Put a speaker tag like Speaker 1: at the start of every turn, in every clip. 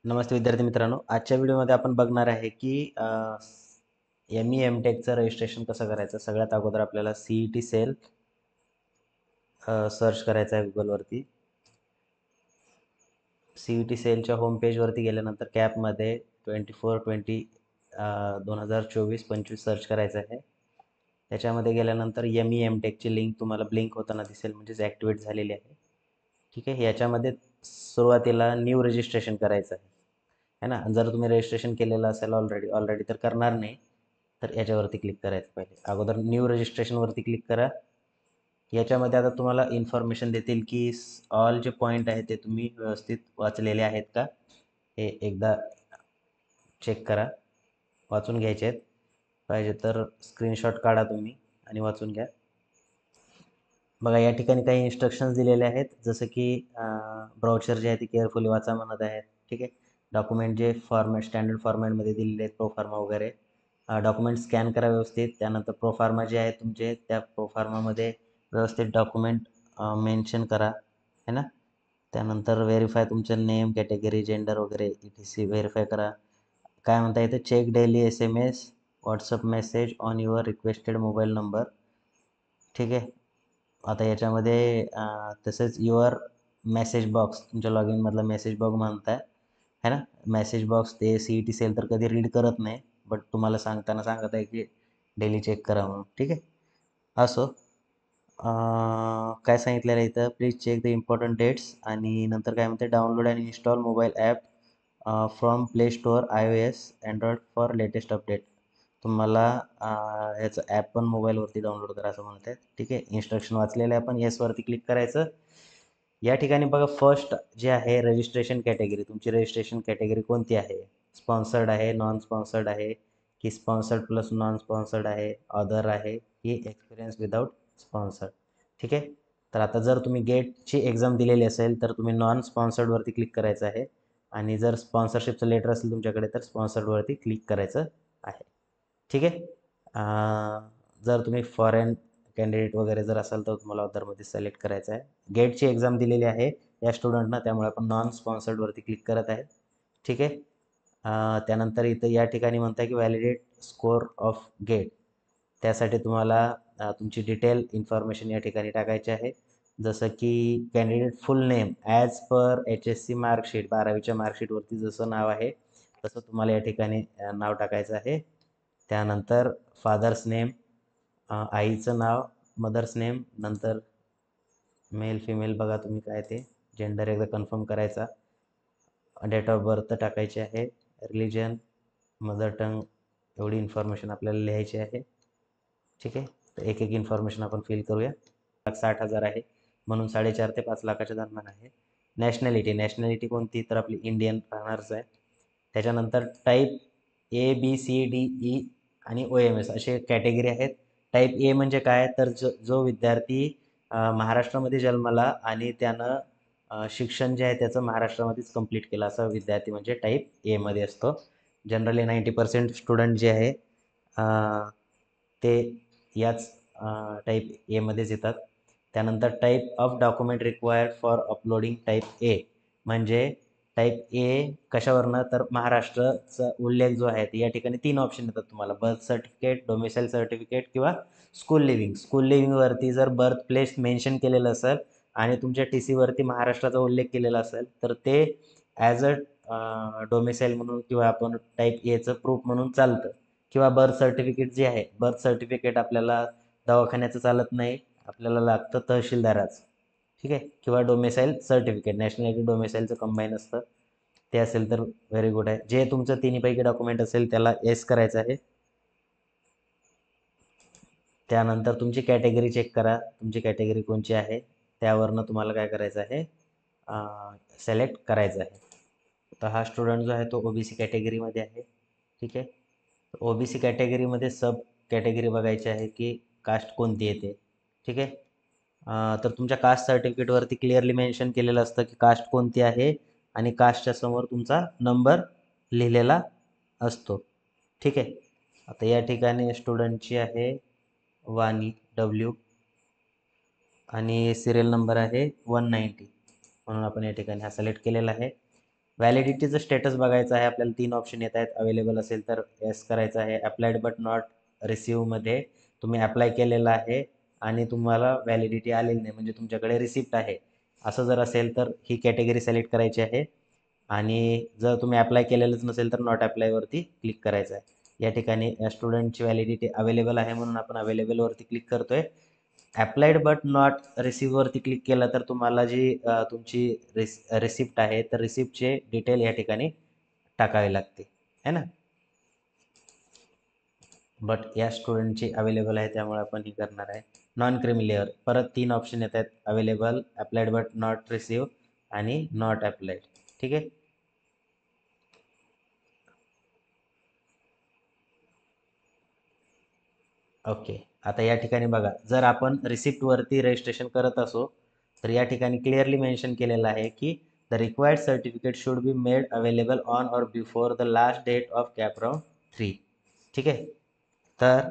Speaker 1: नमस्ते विद्यार्थी मित्रांनो, आजच्या व्हिडिओमध्ये आपण बघणार आहे की एम.टेकचं रजिस्ट्रेशन कसं करायचं. सगळ्यात अगोदर आपल्याला CET सेल सर्च करायचं आहे गुगलवरती. CET सेलच्या होम पेजवरती गेल्यानंतर कॅपमध्ये 2024-25 सर्च करायचं आहे. त्याच्यामध्ये गेल्यानंतर एम.टेकची लिंक तुम्हाला ब्लिंक होताना दिसेल, म्हणजेच ॲक्टिवेट झालेली आहे. ठीक आहे, याच्यामध्ये सुरुवातीला न्यू रजिस्ट्रेशन करायचं आहे ना. जर तुम्ही रजिस्ट्रेशन केलेलं असेल ऑलरेडी तर करणार नाही, तर याच्यावरती क्लिक करायचं. पहिले अगोदर न्यू रजिस्ट्रेशनवरती क्लिक करा. याच्यामध्ये आता तुम्हाला इन्फॉर्मेशन देतील की ऑल जे पॉईंट आहेत ते तुम्ही व्यवस्थित वाचलेले आहेत का, हे एकदा चेक करा. वाचून घ्यायचे आहेत. पाहिजे तर स्क्रीनशॉट काढा तुम्ही आणि वाचून घ्या. बघा, या ठिकाणी काही इन्स्ट्रक्शन्स दिलेले आहेत, जसं की ब्राउचर जे आहे ते केअरफुली वाचा म्हणत आहेत. ठीक आहे, डॉक्युमेंट जे फॉर्मॅट स्टँडर्ड फॉर्मॅटमध्ये दिलेले आहेत, प्रोफार्मा वगैरे, डॉक्युमेंट स्कॅन करा व्यवस्थित. त्यानंतर प्रोफार्मा जे आहे तुमचे, त्या प्रोफार्मामध्ये व्यवस्थित डॉक्युमेंट मेन्शन करा, है ना. त्यानंतर व्हेरीफाय तुमचं नेम, कॅटेगरी, जेंडर वगैरे ETC व्हेरीफाय करा. काय म्हणता येतं, check daily SMS WhatsApp message on your requested mobile number. ठीक आहे, आता याच्यामध्ये तसेच युअर मेसेज बॉक्स, तुमच्या लॉग इनमधला मेसेज बॉक्स म्हणताय, है ना. मेसेज बॉक्स ते CET सेल तर कधी रीड करत नाही, बट तुम्हाला सांगताना सांगत आहे की डेली चेक करा म्हणून. ठीक आहे, असो. काय सांगितलेलं आहे इथं, please check the important dates. आणि नंतर काय म्हणते, download and install mobile app from Play Store iOS Android for latest update. तुम्हाला याचं ॲप पण मोबाईलवरती डाउनलोड करा असं म्हणत आहेत. ठीक आहे, इन्स्ट्रक्शन वाचलेलं आहे आपण. येसवरती क्लिक करायचं. या ठिकाणी बघा, फर्स्ट जे आहे रजिस्ट्रेशन कॅटेगरी, तुमची रजिस्ट्रेशन कॅटेगरी कोणती आहे, स्पॉन्सर्ड आहे, नॉन स्पॉन्सर्ड आहे, की स्पॉन्सर्ड प्लस नॉन स्पॉन्सर्ड आहे, अदर आहे, की एक्सपिरियन्स विदाऊट स्पॉन्सर्ड. ठीक आहे, तर आता जर तुम्ही गेटची एक्झाम दिलेली असेल तर तुम्ही नॉन स्पॉन्सर्डवरती क्लिक करायचं आहे, आणि जर स्पॉन्सरशिपचं लेटर असेल तुमच्याकडे तर स्पॉन्सर्डवरती क्लिक करायचं आहे. ठीक आहे, जर तुम्ही फॉरेन कॅन्डिडेट वगैरे जर असाल तर तुम्हाला अदरमध्ये सिलेक्ट करायचं आहे. गेटची एक्झाम दिलेली आहे या स्टुडंटना, त्यामुळे आपण नॉन स्पॉन्सर्डवरती क्लिक करत आहे. ठीक आहे, त्यानंतर इथं या ठिकाणी म्हणताय की व्हॅलिडेट स्कोअर ऑफ गेट. त्यासाठी तुम्हाला तुमची डिटेल इन्फॉर्मेशन या ठिकाणी टाकायची आहे, जसं की candidate full name as per HSC marksheet, 12वीच्या मार्कशीटवरती जसं नाव आहे तसं तुम्हाला या ठिकाणी नाव टाकायचं आहे. त्यानंतर फादर्स नेम, आईचं नाव, मदर्स नेम, नंतर मेल फिमेल बघा तुम्ही काय ते, जेंडर एकदा कन्फर्म करायचा, डेट ऑफ बर्थ टाकायची आहे, रिलिजन, मदर टंग, एवढी इन्फॉर्मेशन आपल्याला लिहायची आहे. ठीक आहे, तर एक एक इन्फॉर्मेशन आपण फिल करूया. 60,000 आहे, म्हणून 4.5 ते 5 लाखाच्या दरम्यान आहे. नॅशनॅलिटी कोणती, तर आपली इंडियन राहणारच आहे. त्याच्यानंतर टाईप ABCDE आणि OMS असे कॅटेगरी आहेत. टाईप ए म्हणजे काय, तर जो विद्यार्थी महाराष्ट्रामध्ये जन्मला आणि त्यानं शिक्षण जे आहे त्याचं महाराष्ट्रामध्येच कंप्लीट केलं, असा विद्यार्थी म्हणजे टाईप एमध्ये असतो. जनरली 90% स्टुडंट जे आहे ते याच टाईप एमध्येच येतात. त्यानंतर type of document required for uploading type ए, म्हणजे टाईप ए कशावरनं, तर महाराष्ट्राचा उल्लेख जो आहे या ठिकाणी 3 ऑप्शन येतात तुम्हाला, बर्थ सर्टिफिकेट, डोमिसाईल सर्टिफिकेट किंवा स्कूल लिव्हिंग. स्कूल लिव्हिंगवरती जर बर्थ प्लेस मेन्शन केलेलं असेल आणि तुमच्या TCवरती महाराष्ट्राचा उल्लेख केलेला असेल तर ते ॲज अ डोमिसाईल म्हणून किंवा आपण टाईप एचं प्रूफ म्हणून चालतं. किंवा बर्थ सर्टिफिकेट जे आहे, बर्थ सर्टिफिकेट आपल्याला दवाखान्याचं चालत नाही, आपल्याला लागतं तहसीलदाराचं. ठीक आहे, किंवा डोमिसाईल सर्टिफिकेट, नॅशनॅलिटी डोमिसाईलचं कंबाईन असतं, ते असेल तर व्हेरी गुड आहे. जे तुमचं तिन्हीपैकी डॉक्युमेंट असेल त्याला येस करायचं आहे. त्यानंतर तुमची कॅटेगरी चेक करा, तुमची कॅटेगरी कोणची आहे त्यावरनं तुम्हाला काय करायचं आहे, सिलेक्ट करायचं आहे. तर हा स्टुडंट जो आहे तो OBC कॅटेगरीमध्ये आहे. ठीक आहे, OBC कॅटेगरीमध्ये सब कॅटेगरी बघायची आहे की कास्ट कोणती येते. ठीक आहे, तर तुमच्या कास्ट सर्टिफिकेटवरती क्लिअरली मेन्शन केलेलं असतं की कास्ट कोणती आहे, आणि कास्टच्या समोर तुमचा नंबर लिहिलेला असतो. ठीक आहे, आता या ठिकाणी स्टुडंटची आहे वाणी W, आणि सिरियल नंबर आहे 190, म्हणून आपण या ठिकाणी हा सिलेक्ट केलेला आहे. व्हॅलिडिटीचं स्टेटस बघायचं आहे आपल्याला. 3 ऑप्शन येत आहेत. अवेलेबल असेल तर येस करायचं आहे. अप्लाइड बट नॉट रिसीव्हमध्ये तुम्ही अप्लाय केलेलं आहे आणि तुम्हाला व्हॅलिडिटी आलेली नाही, म्हणजे तुमच्याकडे रिसिप्ट आहे, असं जर असेल तर ही कॅटेगरी सिलेक्ट करायची आहे. आणि जर तुम्ही अप्लाय केलेलंच नसेल तर नॉट अप्लायवरती क्लिक करायचं आहे. या ठिकाणी या स्टुडंटची व्हॅलिडिटी अवेलेबल आहे म्हणून आपण अवेलेबलवरती क्लिक करतोय. अप्लाइड बट नॉट रिसीव्हवरती क्लिक केलं तर तुम्हाला जी तुमची रिसिप्ट आहे तर रिसिप्टचे डिटेल या ठिकाणी टाकावे लागते है ना. बट या स्टुडंटची अवेलेबल आहे त्यामुळे आपण ही करणार आहे. नॉन क्रिमी लेअर परत 3 ऑप्शन येत आहेत. Available, applied but not receive आणि नॉट अप्लाइड. ठीक आहे. ओके. आता या ठिकाणी बघा, जर आपण रिसिप्टवरती रजिस्ट्रेशन करत असो तर या ठिकाणी क्लिअरली मेन्शन केलेलं आहे की the required certificate should be made available on or before the last date of CAP round 3. ठीक आहे. तर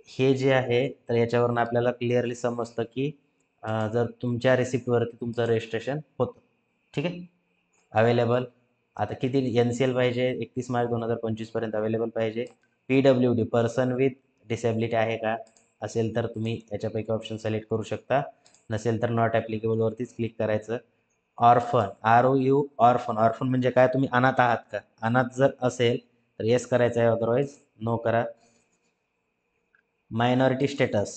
Speaker 1: हे जे आहे तर याच्यावरून आपल्याला क्लिअरली समजतं की जर तुमच्या रिसिप्टवरती तुमचं रजिस्ट्रेशन होतं. ठीक आहे. अवेलेबल आता किती एन सी एल पाहिजे, 31 मार्च 2025 पर्यंत अवेलेबल पाहिजे. PWD पर्सन विथ डिसेबिलिटी आहे का, असेल तर तुम्ही याच्यापैकी ऑप्शन सिलेक्ट करू शकता. नसेल तर नॉट ॲप्लिकेबलवरतीच क्लिक करायचं. ऑर्फन, ROU ऑर्फन, ऑर्फन म्हणजे काय, तुम्ही अनाथ आहात का, अनाथ जर असेल तर येस करायचं आहे, अदरवाईज नो करा. मायनॉरिटी स्टेटस,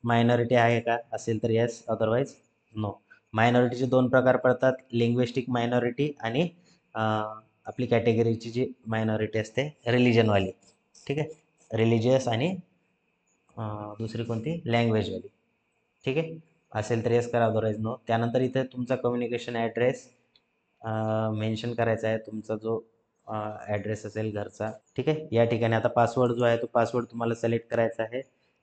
Speaker 1: मायनॉरिटी आहे का, असेल तर येस, अदरवाईज नो. मायनॉरिटीचे 2 प्रकार पडतात, लिंग्विस्टिक मायनॉरिटी आणि आपली कॅटेगरीची जी मायनॉरिटी असते रिलिजनवाली. ठीक आहे. रिलिजियस आणि दुसरी कोणती, लँग्वेजवाली. ठीक आहे. असेल तर येस करा, अदरवाईज नो. त्यानंतर इथे तुमचा कम्युनिकेशन ॲड्रेस मेन्शन करायचा आहे, तुमचा जो ॲड्रेस असेल घरचा. ठीक आहे. या ठिकाणी आता पासवर्ड जो आहे तो पासवर्ड तुम्हाला सिलेक्ट करायचा आहे.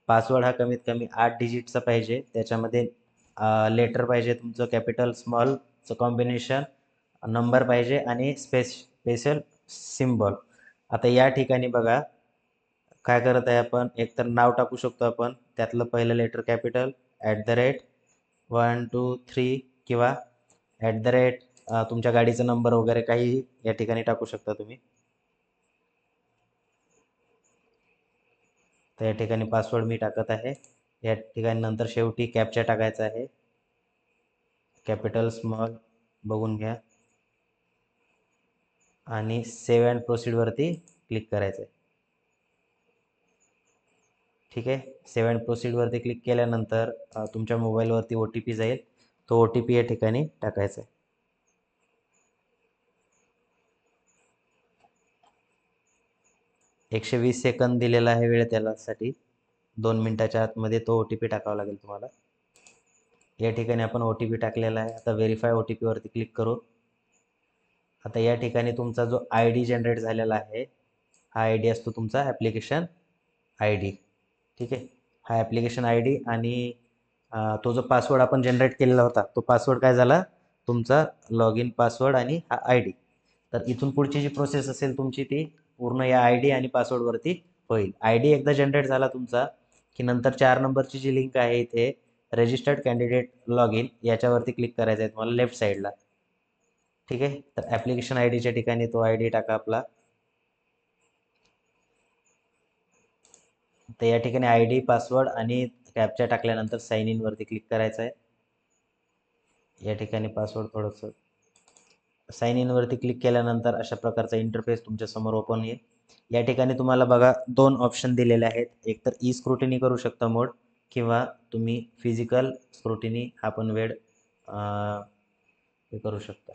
Speaker 1: पासवर्ड हा कमीत कमी 8 डिजिटचा पाहिजे. त्याच्यामध्ये लेटर पाहिजे तुमचं कॅपिटल स्मॉलचं कॉम्बिनेशन, नंबर पाहिजे आणि स्पेशल सिम्बॉल. आता या ठिकाणी बघा काय करत आहे आपण, एकतर नाव टाकू शकतो आपण, त्यातलं पहिलं लेटर कॅपिटल, @ 1 2 3 किंवा तुमच्या गाडीचा नंबर वगैरे काही या ठिकाणी टाकू शकता तुम्ही. तर या ठिकाणी पासवर्ड मी टाकत आहे. या ठिकाणी नंतर शेवटी कॅप्चा टाकायचा आहे, कॅपिटल स्मॉल बघून घ्या आणि सेव्ह अँड प्रोसीडवरती क्लिक करायचं आहे. ठीक आहे. सेव्ह अँड प्रोसीडवरती क्लिक केल्यानंतर तुमच्या मोबाईलवरती OTP जाईल, तो OTP या ठिकाणी टाकायचा आहे. 120 सेकंद दिलेला आहे वेळ त्यासाठी. 2 मिनिटाच्या आतमध्ये तो OTP टाकावा लागेल तुम्हाला. या ठिकाणी आपण OTP टाकलेला आहे. आता व्हेरीफाय OTPवरती क्लिक करू. आता या ठिकाणी तुमचा जो ID जनरेट झालेला आहे, हा ID असतो तुमचा ॲप्लिकेशन ID. ठीक आहे. हा ॲप्लिकेशन ID आणि तो जो पासवर्ड आपण जनरेट केलेला होता तो पासवर्ड काय झाला, तुमचा लॉग इन पासवर्ड आणि हा ID. तर इथून पुढची जी प्रोसेस असेल तुमची ती पूर्ण या ID आणि पासवर्डवरती होईल. ID एकदा जनरेट झाला तुमचा की नंतर 4 नंबरची जी लिंक आहे इथे रजिस्टर्ड कॅन्डिडेट लॉग इन, याच्यावरती क्लिक करायचं आहे तुम्हाला लेफ्ट साईडला. ठीक आहे. तर ॲप्लिकेशन IDच्या ठिकाणी तो ID टाका आपला. तर या ठिकाणी ID, पासवर्ड आणि कॅप्चा टाकल्यानंतर साइन इन वरती क्लिक करायचं आहे. या ठिकाणी पासवर्ड थोडंसं, साइन इन वरती क्लिक केल्यानंतर अशा प्रकारचा इंटरफेस तुमच्या समोर ओपन येईल. या ठिकाणी तुम्हाला बघा 2 ऑप्शन दिलेले आहेत. एक तर ई स्क्रुटिनी करू शकता मोड, किंवा तुम्ही फिजिकल स्क्रुटिनी हा पण वेळ हे करू शकता.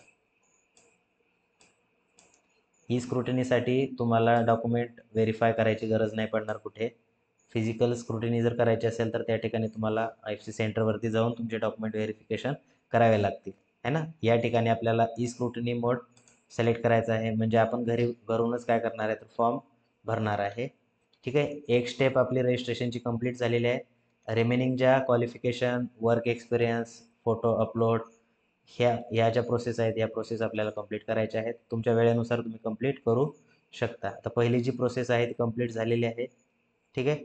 Speaker 1: ई स्क्रुटिनीसाठी तुम्हाला डॉक्युमेंट व्हेरीफाय करायची गरज नाही पडणार कुठे. फिजिकल स्क्रुटिनी जर करायची असेल तर त्या ठिकाणी तुम्हाला IFC सेंटरवरती जाऊन तुमचे डॉक्युमेंट व्हेरिफिकेशन करावे लागतील, है ना. या ठिकाणी आपल्याला ई स्क्रुटिनी मोड सिलेक्ट करायचा आहे, म्हणजे आपण घरूनच काय करणार आहे तर फॉर्म भरणार आहे. ठीक आहे. एक स्टेप आपली रजिस्ट्रेशनची कंप्लीट झालेली आहे. रिमेनिंग ज्या qualification, work experience, photo upload, ह्या ज्या प्रोसेस आहेत या प्रोसेस आपल्याला कंप्लीट करायच्या आहेत. तुमच्या वेळेनुसार तुम्ही कंप्लीट करू शकता. आता पहिली जी प्रोसेस आहे ती कंप्लीट झालेली आहे. ठीक आहे.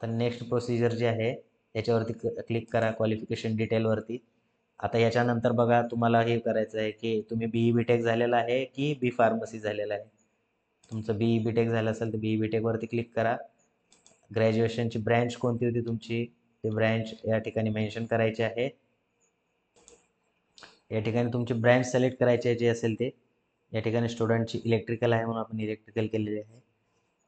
Speaker 1: आता नेक्स्ट प्रोसिजर जी आहे याच्यावरती क्लिक करा क्वालिफिकेशन डिटेलवरती. आता याच्यानंतर बघा तुम्हाला हे करायचं आहे की तुम्ही BE BTech झालेला आहे की बी फार्मसी झालेला आहे. तुमचं BE BTech झालं असेल तर BE BTech वरती क्लिक करा. ग्रॅज्युएशनची ब्रँच कोणती होती तुमची ते ब्रँच या ठिकाणी मेन्शन करायचे आहे. या ठिकाणी तुमची ब्रँच सिलेक्ट करायची आहे जे असेल ते. या ठिकाणी स्टुडंटची इलेक्ट्रिकल आहे म्हणून आपण इलेक्ट्रिकल केलेली आहे.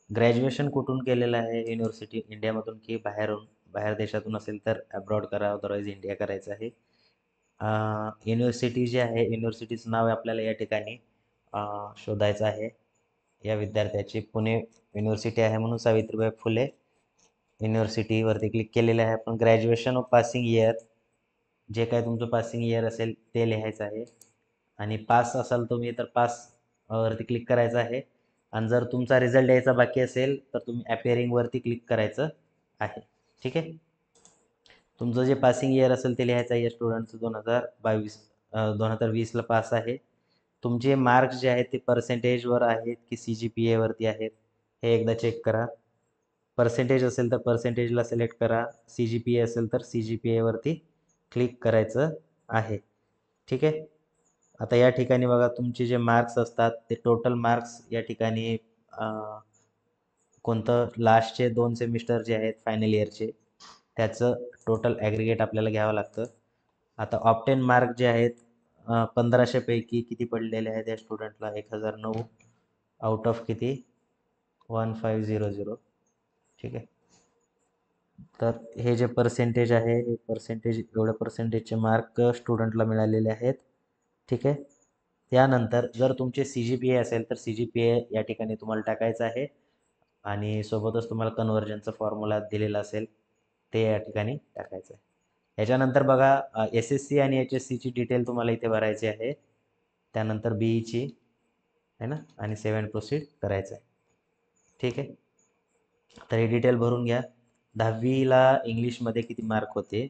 Speaker 1: ग्रॅज्युएशन कुठून केलेलं आहे युनिव्हर्सिटी इंडियामधून की बाहेरून बाहेर देशातून असेल तर अब्रॉड करा अदरवाईज इंडिया करायचं आहे. युनिव्हर्सिटी जी आहे युनिव्हर्सिटीचं नाव आपल्याला या ठिकाणी शोधायचं आहे. या विद्यार्थ्याची पुणे युनिव्हर्सिटी आहे म्हणून सावित्रीबाई फुले युनिव्हर्सिटीवरती क्लिक केलेलं आहे. आपण ग्रॅज्युएशन ऑफ पासिंग इयर जे काय तुमचं पासिंग इयर असेल ते लिहायचं आहे आणि पास असाल तुम्ही तर पास वरती क्लिक करायचं आहे. आणि जर तुमचा रिझल्ट यायचा बाकी असेल तर तुम्ही अपिअरिंगवरती क्लिक करायचं आहे. ठीक आहे. तुमचं जे पासिंग इयर असेल ते लिहायचं आहे. या स्टुडंटचं 2020ला पास आहे. तुमचे मार्क्स जे आहेत ते पर्सेंटेजवर आहेत की CGPA वरती आहेत हे एकदा चेक करा. पर्सेंटेज असेल तर पर्सेंटेजला सिलेक्ट करा. CGPA असेल तर CGPA वरती क्लिक करायचं आहे. ठीक आहे. आता या ठिकाणी बघा तुमचे जे मार्क्स असतात ते टोटल मार्क्स या ठिकाणी कोणतं लास्टचे 2 सेमिस्टर जे आहेत फायनल इयरचे त्याचं टोटल ॲग्रिगेट आपल्याला घ्यावं लागतं. आता ऑप्टेन मार्क जे आहेत 1500 पैकी किती पडलेले आहेत या स्टुडंटला 1009 आउट ऑफ किती 1500. ठीक आहे. तर हे जे पर्सेंटेज आहे हे पर्सेंटेज एवढ्या पर्सेंटेजचे मार्क स्टुडंटला मिळालेले आहेत. ठीक आहे. त्यानंतर जर तुमचे CGPA असेल तर CGPA या ठिकाणी तुम्हाला टाकायचं आहे आणि सोबतच तुम्हाला कन्व्हर्जनचा फॉर्म्युला दिलेला असेल ते या ठिकाणी टाकायचं आहे. याच्यानंतर बघा SSC आणि HSCची डिटेल तुम्हाला इथे भरायची आहे. त्यानंतर BEची आहे ना आणि सेव्ह अँड प्रोसीड करायचं आहे. ठीक आहे. तर हे डिटेल भरून घ्या. 10वीला इंग्लिशमध्ये किती मार्क होते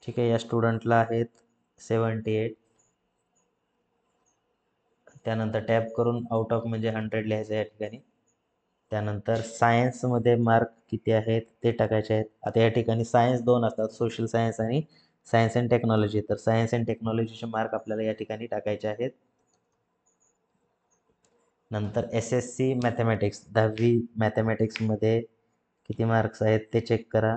Speaker 1: ठीक आहे. या स्टुडंटला आहेत 78. त्यानंतर टॅप करून आउट ऑफ म्हणजे 100 लिहायचं या ठिकाणी. त्यानंतर सायन्समध्ये मार्क किती आहेत ते टाकायचे आहेत. आता या ठिकाणी सायन्स 2 असतात सोशल सायन्स आणि सायन्स अँड टेक्नॉलॉजी. तर सायन्स अँड टेक्नॉलॉजीचे मार्क आपल्याला या ठिकाणी टाकायचे आहेत. नंतर SSC मॅथमॅटिक्स 10वी मॅथमॅटिक्समध्ये किती मार्क्स आहेत ते चेक करा.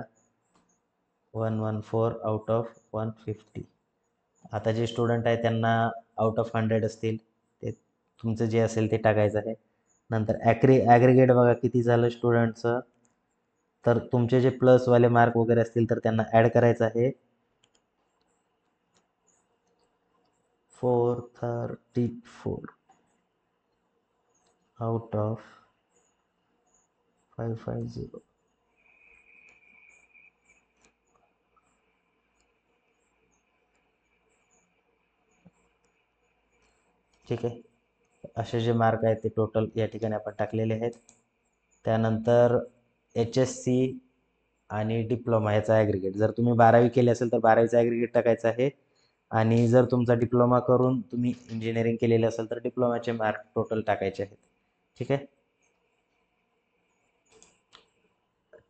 Speaker 1: 114 आउट ऑफ 150. आता जे स्टुडंट आहे त्यांना आउट ऑफ 100 असतील ते तुमचं जे असेल ते टाकायचं आहे. नंतर ॲग्रिगेट बघा किती झालं स्टुडंटचं. तर तुमचे जे प्लसवाले मार्क वगैरे असतील तर त्यांना ॲड करायचं आहे. 434 आउट ऑफ 550. ठीक आहे. असे जे मार्क आहेत ते टोटल या ठिकाणी आपण टाकलेले आहेत. त्यानंतर HSC आणि डिप्लोमा याचा ॲग्रिगेट जर तुम्ही 12वी केली असेल तर 12वीचा ॲग्रिगेट टाकायचं आहे आणि जर तुमचा डिप्लोमा करून तुम्ही इंजिनिअरिंग केलेली असेल तर डिप्लोमाचे मार्क टोटल टाकायचे आहेत. ठीक आहे.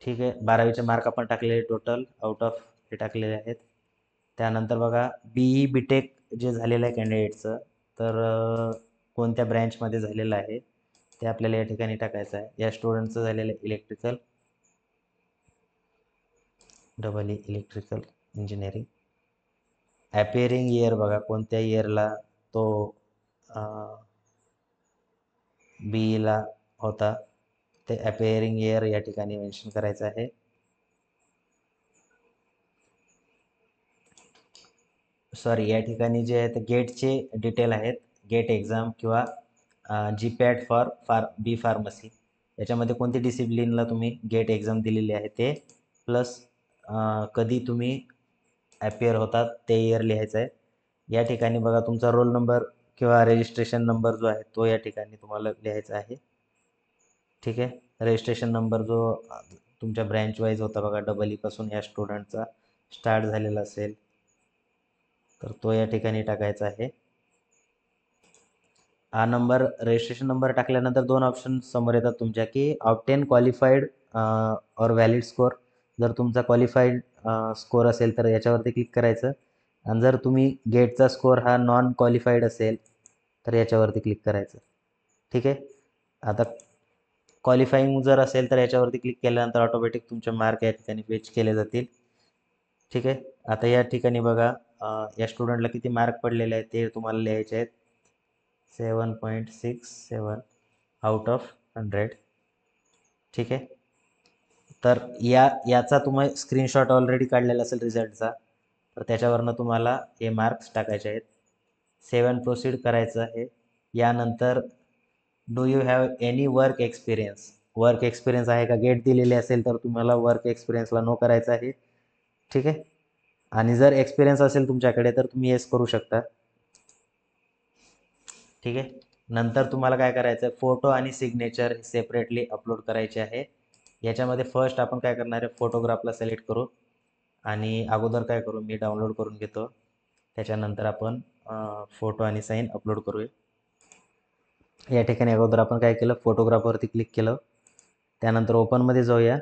Speaker 1: ठीक आहे. 12वीचे मार्क आपण टाकलेले टोटल आउट ऑफ हे टाकलेले आहेत. त्यानंतर बघा BE BTech जे झालेलं आहे कॅन्डिडेटचं तर कोणत्या ब्रँचमध्ये झालेलं आहे ते आपल्याला या ठिकाणी टाकायचं आहे. या स्टुडंटचं झालेलं आहे इलेक्ट्रिकल इलेक्ट्रिकल इंजिनिअरिंग. ॲपिअरिंग इयर बघा कोणत्या इयरला तो BEला होता ते ॲपिअरिंग इयर या ठिकाणी मेन्शन करायचं आहे. सॉरी या ठिकाणी जे आहे ते गेटचे डिटेल आहेत. गेट एक्झाम किंवा GPAT फॉर बी फार्मसी याच्यामध्ये कोणती डिसिप्लिनला तुम्ही गेट एक्झाम दिलेली आहे ते प्लस कधी तुम्ही ॲपियर होतात ते इयर लिहायचं आहे. या ठिकाणी बघा तुमचा रोल नंबर किंवा रजिस्ट्रेशन नंबर जो आहे तो या ठिकाणी तुम्हाला लिहायचा आहे. ठीक आहे. रजिस्ट्रेशन नंबर जो तुमच्या ब्रँच वाईज होता बघा EE पासून या स्टुडंटचा स्टार्ट झालेला असेल तर तो या ठिकाणी टाकायचा आहे. हा नंबर रजिस्ट्रेशन नंबर टाकल्यानंतर दोन ऑप्शन समोर येतात तुमच्या की ऑप्टेन क्वालिफाईड और व्हॅलिड स्कोर. जर तुमचा क्वालिफाईड स्कोर असेल तर याच्यावरती क्लिक करायचं, आणि जर तुम्ही गेटचा स्कोर हा नॉन क्वालिफाईड असेल तर याच्यावरती क्लिक करायचं. ठीक आहे. आता क्वालिफाईंग जर असेल तर याच्यावरती क्लिक केल्यानंतर ऑटोमॅटिक तुमचे मार्क या ठिकाणी फेच केले जातील. ठीक आहे. आता या ठिकाणी बघा, या स्टुडंटला किती मार्क पडलेले आहेत ते तुम्हाला लिहायचे आहेत. 7.67 आउट ऑफ 100. ठीक आहे. तर याचा तुम्ही स्क्रीनशॉट ऑलरेडी काढलेला असेल रिझल्टचा, तर त्याच्यावरनं तुम्हाला हे मार्क्स टाकायचे आहेत. 7 प्रोसीड करायचं आहे. यानंतर do you have any work experience. Work experience आहे का, गेट दिलेले असेल तर तुम्हाला वर्क एक्सपिरियन्सला नो करायचं आहे. ठीक आहे. आणि जर एक्सपिरियन्स असेल तुमच्याकडे तर तुम्ही येस करू शकता. ठीक आहे. नंतर तुम्हाला काय करायचं आहे, फोटो आणि सिग्नेचर सेपरेटली अपलोड करायचे आहे. याच्यामध्ये फर्स्ट आपण काय करणार आहे, फोटोग्राफला सिलेक्ट करू आणि अगोदर काय करू, मी डाउनलोड करून घेतो. त्याच्यानंतर आपण फोटो आणि साईन अपलोड करूया. या ठिकाणी अगोदर आपण काय केलं, फोटोग्राफवरती क्लिक केलं. त्यानंतर ओपनमध्ये जाऊया.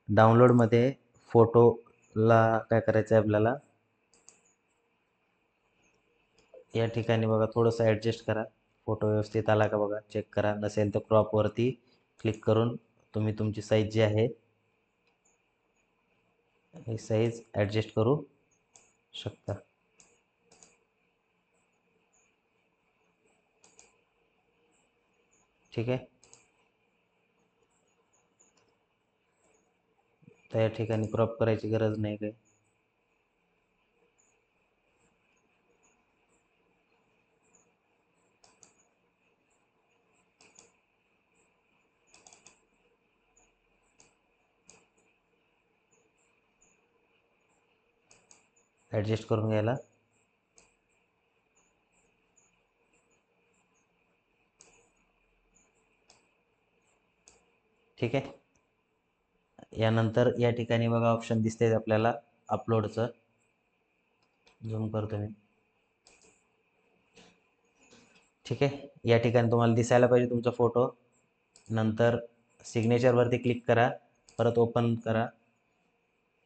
Speaker 1: डाउनलोडमध्ये फोटोला काय करायचं आहे आपल्याला, या ठिकाणी बघा थोडंसं ॲडजस्ट करा. फोटो व्यवस्थित आला का बघा, चेक करा. नसेल तर क्रॉपवरती क्लिक करून तुम्ही तुमची साईज जी आहे ही साईज ॲडजस्ट करू शकता. ठीक आहे. तर या ठिकाणी क्रॉप करायची गरज नाही काही. ॲडजस्ट करून घ्यायला. ठीक आहे. यानंतर या ठिकाणी बघा ऑप्शन दिसते आपल्याला अपलोडचं. झूम करतो मी. ठीक आहे. या ठिकाणी तुम्हाला दिसायला पाहिजे तुमचा फोटो. नंतर सिग्नेचरवरती क्लिक करा, परत ओपन करा.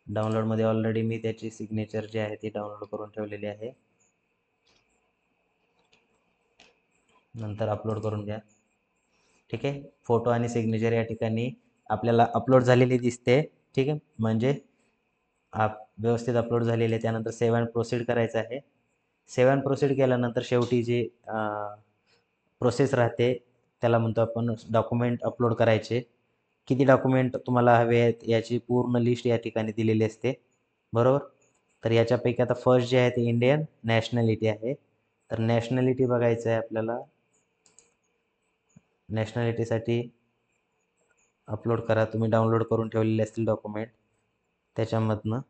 Speaker 1: डाउनलोडमध्ये ऑलरेडी मी त्याची सिग्नेचर जी आहे ती डाउनलोड करून ठेवलेली आहे. नंतर अपलोड करून घ्या. ठीक आहे. फोटो आणि सिग्नेचर या ठिकाणी आपल्याला अपलोड झालेली दिसते. ठीक आहे. म्हणजे व्यवस्थित अपलोड झालेले आहे. त्यानंतर सेव्ह अँड प्रोसीड करायचं आहे. सेव्ह अँड प्रोसीड केल्यानंतर शेवटी जी प्रोसेस राहते त्याला म्हणतो आपण डॉक्युमेंट अपलोड करायचे. किती डॉक्युमेंट तुम्हाला हवे आहेत याची पूर्ण लिस्ट या ठिकाणी दिलेली असते, बरोबर. तर याच्यापैकी आता फर्स्ट जे आहे ते इंडियन नॅशनॅलिटी आहे. तर नॅशनॅलिटी बघायचं आहे आपल्याला. नॅशनॅलिटीसाठी अपलोड करा. तुम्ही डाउनलोड करून ठेवलेले असतील डॉक्युमेंट त्याच्यामधनं.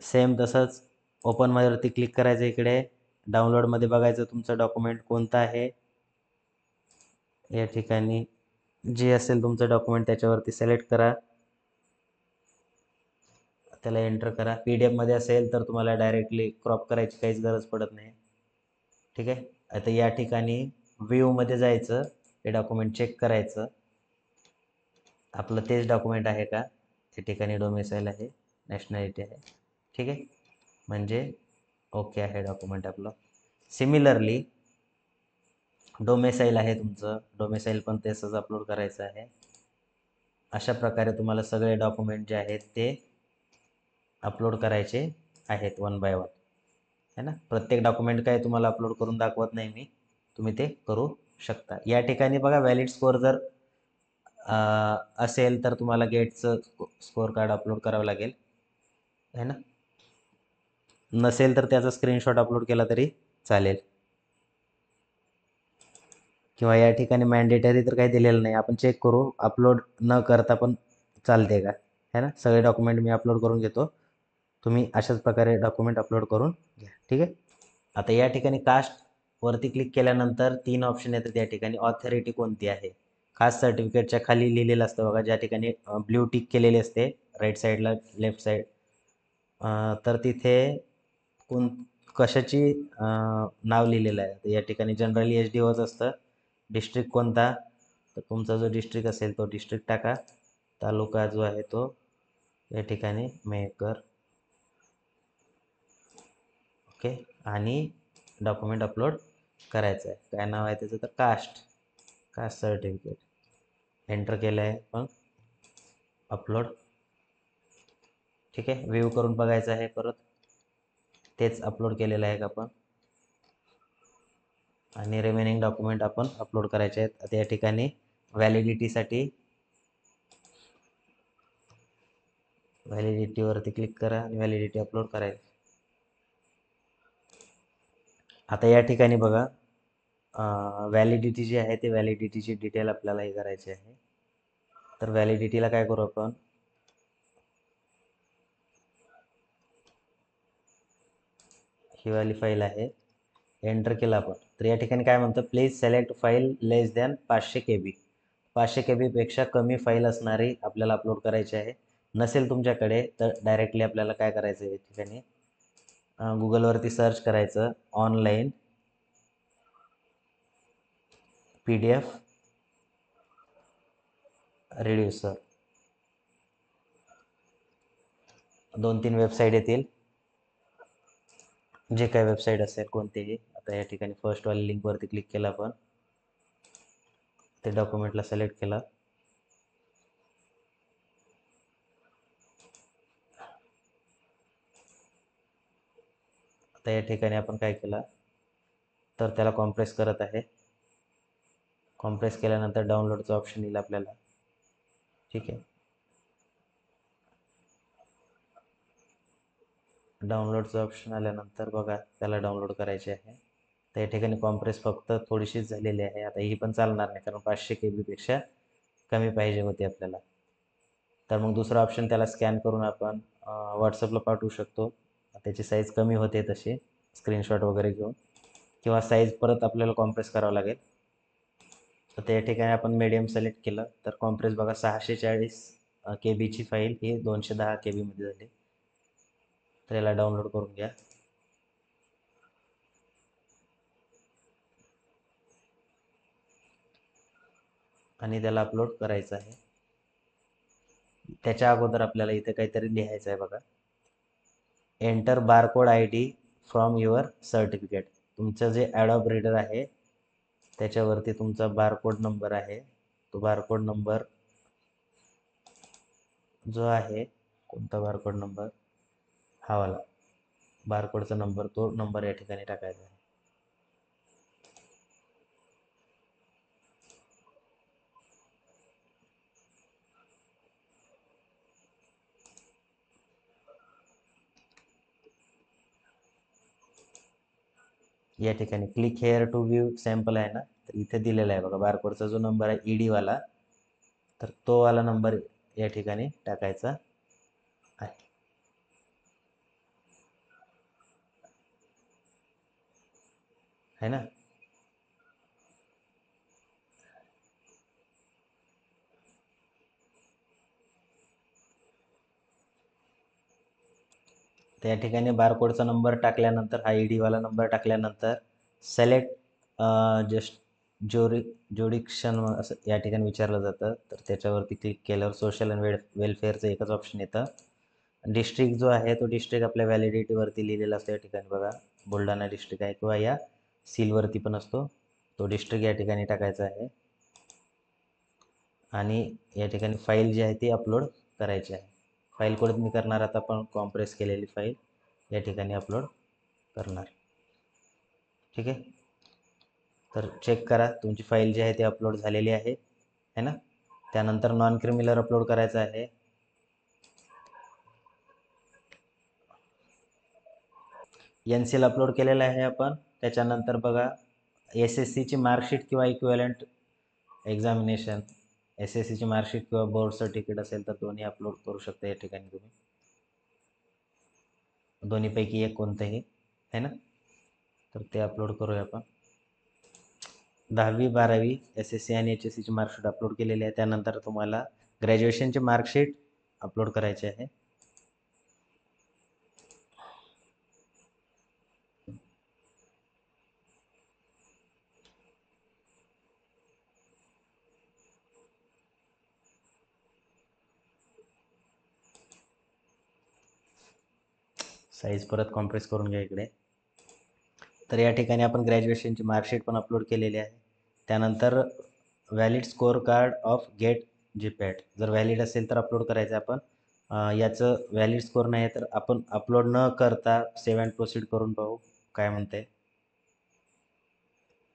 Speaker 1: सेम तसंच ओपनवरती क्लिक करायचं. इकडे डाउनलोडमध्ये बघायचं तुमचं डॉक्युमेंट कोणतं आहे. या ठिकाणी जे असेल तुमचं डॉक्युमेंट त्याच्यावरती सिलेक्ट करा, त्याला एंटर करा. PDF मध्ये असेल तर तुम्हाला डायरेक्टली क्रॉप करायची काहीच गरज पडत नाही. ठीक आहे. आता या ठिकाणी व्ह्यूमध्ये जायचं, हे डॉक्युमेंट चेक करायचं आपलं तेच डॉक्युमेंट आहे का. या ठिकाणी डोमेसाईल आहे, नॅशनॅलिटी आहे. ठीक आहे. म्हणजे ओके आहे डॉक्युमेंट आपलं. सिमिलरली डोमेसाईल आहे तुमचं, डोमेसाईल पण तसंच अपलोड करायचं आहे. अशा प्रकारे तुम्हाला सगळे डॉक्युमेंट जे आहेत ते अपलोड करायचे आहेत वन बाय वन, है ना. प्रत्येक डॉक्युमेंट काय तुम्हाला अपलोड करून दाखवत नाही मी, तुम्ही ते करू शकता. या ठिकाणी बघा व्हॅलिड स्कोअर जर असेल तर तुम्हाला गेटचं स्कोअर कार्ड अपलोड करावं लागेल, है ना. नसेल तर त्याचा स्क्रीनशॉट अपलोड केला तरी चालेल. किंवा या ठिकाणी मॅन्डेटरी तर काही दिलेलं नाही, आपण चेक करू अपलोड न करता पण चालते का, है ना. सगळे डॉक्युमेंट मी अपलोड करून घेतो, तुम्ही अशाच प्रकारे डॉक्युमेंट अपलोड करून घ्या. ठीक आहे. आता या ठिकाणी कास्टवरती क्लिक केल्यानंतर 3 ऑप्शन येतात. या ठिकाणी ऑथॉरिटी कोणती आहे. कास्ट सर्टिफिकेटच्या खाली लिहिलेलं असतं बघा, ज्या ठिकाणी ब्ल्यू टिक केलेली असते राईट साईडला, लेफ्ट साईड. तर तिथे कोण कशाची नाव लिहिलेलं आहे. तर या ठिकाणी जनरली HD होत असतं. डिस्ट्रिक्ट कोणता, तर तुमचा जो डिस्ट्रिक्ट असेल तो डिस्ट्रिक्ट टाका. तालुका जो आहे तो या ठिकाणी मेहकर. ओके. आणि डॉक्युमेंट अपलोड करायचं आहे. काय नाव आहे त्याचं, तर कास्ट सर्टिफिकेट एंटर केलं आहे पण अपलोड. ठीक आहे. व्ह्यू करून बघायचं आहे परत तेच अपलोड केलेलं आहे का आपण, आणि रिमेनिंग डॉक्युमेंट आपण अपलोड करायचे आहेत. आता या ठिकाणी व्हॅलिडिटीसाठी व्हॅलिडिटीवरती क्लिक करा आणि व्हॅलिडिटी अपलोड करायची. आता या ठिकाणी बघा व्हॅलिडिटी जी आहे ते व्हॅलिडिटीची डिटेल आपल्याला हे करायची आहे. तर व्हॅलिडिटीला काय करू आपण, ही वाली फाईल आहे, एंटर केलं आपण. तर या ठिकाणी काय म्हणतं, please select file less than 500 KB. 500 KB पेक्षा कमी फाईल असणारी आपल्याला अपलोड करायची आहे. नसेल तुमच्याकडे तर डायरेक्टली आपल्याला काय करायचं आहे, या ठिकाणी गुगलवरती सर्च करायचं ऑनलाईन PDF रिड्युसर. 2-3 वेबसाईट येतील, जे काही वेबसाईट असेल कोणतेही. आता या ठिकाणी फर्स्टवाली लिंकवरती क्लिक केलं आपण, ते डॉक्युमेंटला सिलेक्ट केलं. आता या ठिकाणी आपण काय केलं, तर त्याला कॉम्प्रेस करत आहे. कॉम्प्रेस केल्यानंतर डाउनलोडचं ऑप्शन येईल आपल्याला. ठीक आहे. डाउनलोडचं ऑप्शन आल्यानंतर बघा त्याला डाउनलोड करायचे आहे. तर या ठिकाणी कॉम्प्रेस फक्त थोडीशीच झालेली आहे. आता ही पण चालणार नाही, कारण 500 KB पेक्षा कमी पाहिजे होती आपल्याला. तर मग दुसरा ऑप्शन, त्याला स्कॅन करून आपण व्हॉट्सअपला पाठवू शकतो. त्याची साईज कमी होते तशी, स्क्रीनशॉट वगैरे घेऊन, किंवा साईज परत आपल्याला कॉम्प्रेस करावं लागेल. तर त्या ठिकाणी आपण मीडियम सिलेक्ट केलं तर कॉम्प्रेस बघा 640 KBची फाईल ही 210 KB मध्ये झाली. तर याला डाउनलोड करून घ्या. आणि त्याला अपलोड करायचं आहे. त्याच्या अगोदर आपल्याला इथे काहीतरी लिहायचं आहे बघा, enter barcode ID from your certificate. तुमचं जे ॲडॉब रीडर आहे त्याच्यावरती तुमचा बारकोड नंबर आहे, तो बारकोड नंबर जो आहे, कोणता बारकोड नंबर, हा वाला बारकोडचा नंबर, तो नंबर या ठिकाणी टाकायचा आहे. या ठिकाणी click here to view sample आहे ना, तर इथे दिलेला आहे बघा बारकोडचा जो नंबर आहे ED वाला, तर तो वाला नंबर या ठिकाणी टाकायचा आहे. है ना. त्या ठिकाणी बारकोडचा नंबर टाकल्यानंतर, हा ED वाला नंबर टाकल्यानंतर सिलेक्ट जस्ट जोडिक्शन असं या ठिकाणी विचारलं जातं. तर त्याच्यावरती क्लिक केल्यावर सोशल अँड वेलफेअरचं एकच ऑप्शन येतं. डिस्ट्रिक्ट जो आहे तो डिस्ट्रिक्ट आपल्या व्हॅलिडिटीवरती लिहिलेला असतो. या ठिकाणी बघा बुलढाणा डिस्ट्रिक्ट आहे, किंवा या सीलवरती पण असतो, तो डिस्ट्रिक्ट या ठिकाणी टाकायचा आहे. आणि या ठिकाणी फाईल जी आहे ती अपलोड करायची आहे. फाईल कोणती मी करणार, आता आपण कॉम्प्रेस केलेली फाईल या ठिकाणी अपलोड करणार. ठीक आहे. तर चेक करा तुमची फाईल जी आहे ती अपलोड झालेली आहे, है ना. त्यानंतर नॉन क्रिमिनल अपलोड करायचं आहे. NCL अपलोड केलेलं आहे आपण. त्याच्यानंतर बघा SSCची मार्कशीट किंवा इक्विवलेंट एक्झामिनेशन, SSCची मार्कशीट किंवा बोर्ड सर्टिफिकेट असेल तर दोन्ही अपलोड करू शकता या ठिकाणी तुम्ही, दोन्हीपैकी एक कोणतंही, है ना. तर ते अपलोड करूया आपण. 10वी 12वी SSC आणि HSCची मार्कशीट अपलोड केलेली आहे. त्यानंतर तुम्हाला ग्रॅज्युएशनची मार्कशीट अपलोड करायची आहे. साईज परत कॉम्प्रेस करून घ्या इकडे. तर या ठिकाणी आपण ग्रॅज्युएशनची मार्कशीट पण अपलोड केलेली आहे. त्यानंतर valid score card of GATE GPAT जर व्हॅलिड असेल तर अपलोड करायचं आपण. याचं व्हॅलिड स्कोअर नाही आहे तर आपण अपलोड न करता सेव्ह अँड प्रोसीड करून पाहू काय म्हणते.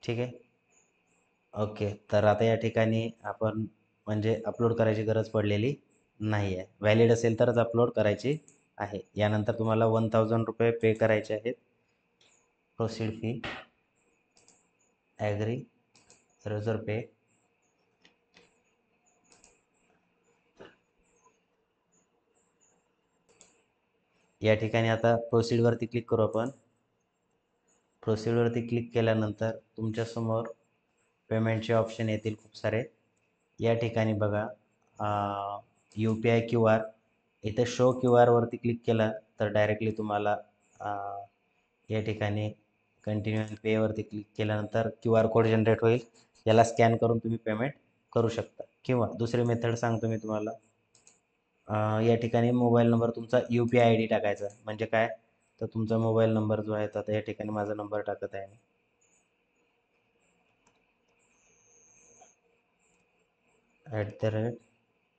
Speaker 1: ठीक आहे. ओके. तर आता या ठिकाणी आपण म्हणजे अपलोड करायची गरज पडलेली नाही आहे. व्हॅलिड असेल तरच अपलोड करायची आहे. यानंतर तुम्हाला ₹1000 पे करायचे आहेत. प्रोसीड फी ॲग्री युजर पे. या ठिकाणी आता प्रोसीडवरती क्लिक करू आपण. प्रोसीडवरती क्लिक केल्यानंतर तुमच्यासमोर पेमेंटचे ऑप्शन येतील खूप सारे. या ठिकाणी बघा UPI QR इथे शो QR वरती क्लिक केला तर डायरेक्टली तुम्हाला या ठिकाणी कंटिन्यू अँड पेवरती क्लिक केल्यानंतर QR कोड जनरेट होईल. याला स्कॅन करून तुम्ही पेमेंट करू शकता किंवा दुसरी मेथड सांगतो मी तुम्हाला. या ठिकाणी मोबाईल नंबर तुमचा UPI ID टाकायचा म्हणजे काय तर तुमचा मोबाईल नंबर जो आहे तर आता या ठिकाणी माझा नंबर टाकत आहे मी.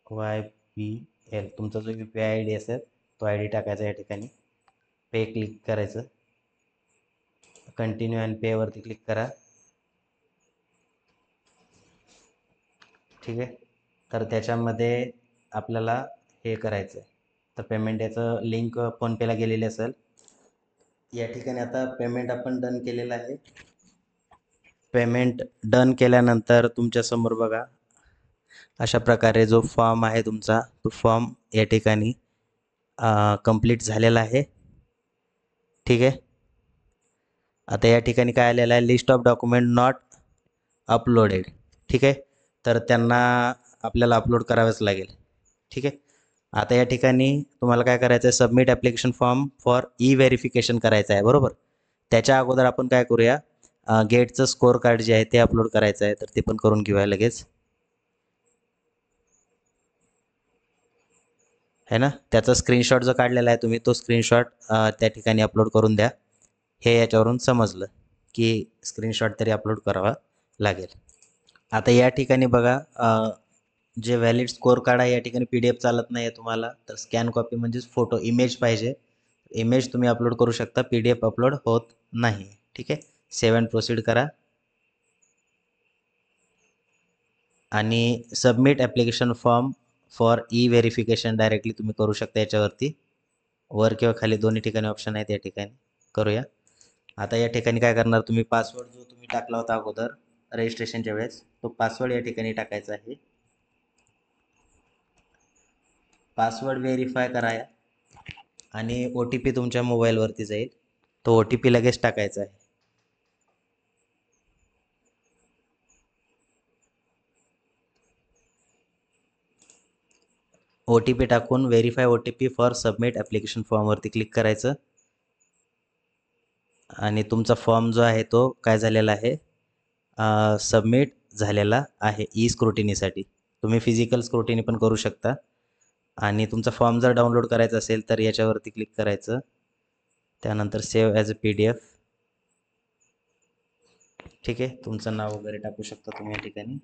Speaker 1: @YPL तुमचा जो UPI ID असेल तो ID टाकायचा या ठिकाणी. पे क्लिक करायचं. कंटिन्यू अँड पेवरती क्लिक करा. ठीक आहे. तर त्याच्यामध्ये आपल्याला हे करायचं आहे तर पेमेंट याचं लिंक फोनपेला गेलेली असेल. या ठिकाणी आता पेमेंट आपण डन केलेलं आहे. पेमेंट डन केल्यानंतर तुमच्यासमोर बघा अशा प्रकारे जो फॉर्म आहे तुमचा तो फॉर्म या ठिकाणी कंप्लीट झालेला आहे. ठीक आहे. आता या ठिकाणी काय आलेलं आहे list of document not uploaded. ठीक आहे. तर त्यांना आपल्याला अपलोड करावंच लागेल. ठीक आहे. आता या ठिकाणी तुम्हाला काय करायचं आहे submit application form for verification करायचं आहे बरोबर. त्याच्या अगोदर आपण काय करूया गेटचं स्कोअर कार्ड जे आहे ते अपलोड करायचं आहे तर ते पण करून घेऊया लगेच. है ना त्याचा स्क्रीनशॉट जो काढलेला आहे तुम्ही तो स्क्रीनशॉट त्या ठिकाणी अपलोड करून द्या. हे याच्यावरून समजलं की स्क्रीनशॉट तरी अपलोड करावा लागेल. आता या ठिकाणी बघा जे व्हॅलिड स्कोअर कार्ड आहे या ठिकाणी PDF चालत नाही आहे तुम्हाला तर स्कॅन कॉपी म्हणजेच फोटो इमेज पाहिजे. इमेज तुम्ही अपलोड करू शकता PDF अपलोड होत नाही. ठीक आहे. सेव्ह अँड प्रोसीड करा आणि submit application form for verification directly तुम्ही करू शकता याच्यावरती. वर किंवा खाली दोन्ही ठिकाणी ऑप्शन आहेत या ठिकाणी करूया. आता या ठिकाणी काय करणार तुम्ही पासवर्ड जो तुम्ही टाकला होता अगोदर रजिस्ट्रेशनच्या वेळेस तो पासवर्ड या ठिकाणी टाकायचा आहे. पासवर्ड व्हेरीफाय करा आणि OTP तुमच्या मोबाईलवरती जाईल तो OTP लगेच टाकायचा आहे. OTP टाकून verify OTP for submit application फॉर्मवरती क्लिक करायचं आणि तुमचा फॉर्म जो आहे तो काय झालेला आहे सबमिट झालेला आहे स्क्रुटिनीसाठी. तुम्ही फिजिकल स्क्रुटिनी पण करू शकता आणि तुमचा फॉर्म जर डाउनलोड करायचा असेल तर याच्यावरती क्लिक करायचं. त्यानंतर सेव्ह ॲज अ PDF. ठीक आहे. तुमचं नाव वगैरे टाकू शकता तुम्ही या ठिकाणी.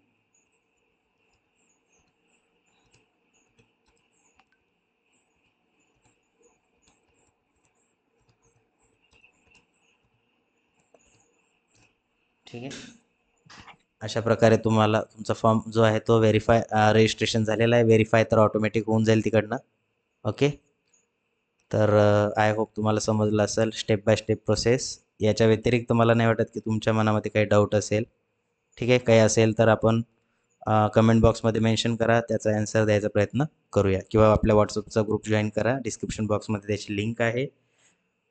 Speaker 1: ठीक आहे. अशा प्रकारे तुम्हाला तुमचा फॉर्म जो आहे तो व्हेरीफाय रजिस्ट्रेशन झालेला आहे. व्हेरीफाय तर ऑटोमॅटिक होऊन जाईल तिकडनं. ओके. तर आय होप तुम्हाला समजलं असेल स्टेप बाय स्टेप प्रोसेस. याच्या व्यतिरिक्त मला नाही वाटत की तुमच्या मनामध्ये काही डाऊट असेल. ठीक आहे. काही असेल तर आपण कमेंट बॉक्समध्ये मेन्शन करा त्याचा ॲन्सर द्यायचा प्रयत्न करूया किंवा आपल्या व्हॉट्सअपचा ग्रुप जॉईन करा. डिस्क्रिप्शन बॉक्समध्ये त्याची लिंक आहे.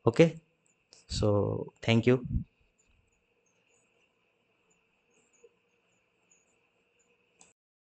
Speaker 1: ओके. So thank you.